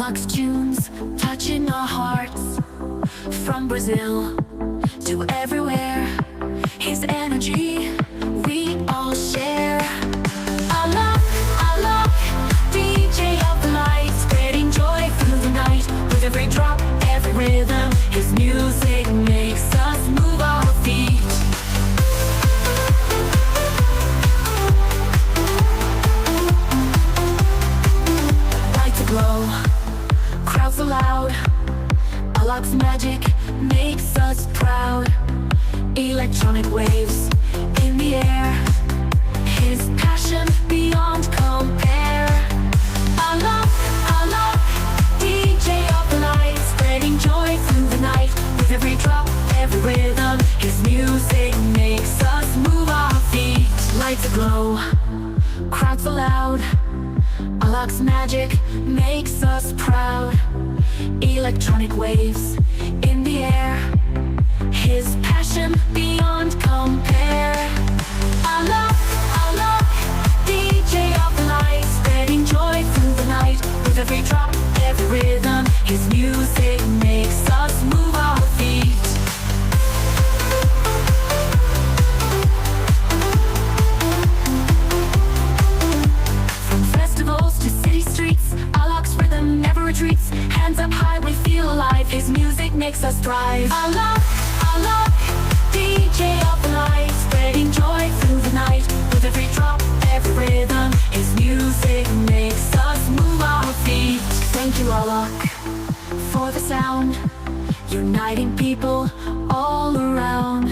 Unlocks tunes, touching our hearts. From Brazil to everywhere, his energy we all share. I love DJ of the light, spreading joy through the night. With every drop, every rhythm, his music makes us move our feet. Lights aglow, crowds are loud. Alok's magic makes us proud. Electronic waves in the air, his passion beyond compare. Alok, DJ of the light, spreading joy through the night. With every drop, every rhythm, his music makes us move our feet. Lights aglow, crowds are loud. Alok's magic makes us proud. Electronic waves in the air, his passion beyond compare. Alok, DJ of the light, spreading joy through the night. With every drop, every rhythm, his music makes us move our feet. From festivals to city streets, Alok's rhythm never retreats. Hands up high, we feel alive, his music makes us thrive. Alok, DJ of the light, spreading joy through the night. With every drop, every rhythm, his music makes us move our feet. Thank you, Alok, for the sound, uniting people all around.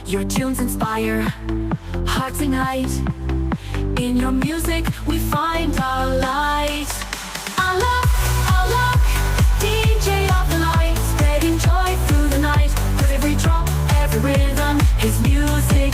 Your tunes inspire, hearts ignite. In your music, we find our light. Alok, DJ of the light, spreading joy through the night. With every drop, every rhythm, his music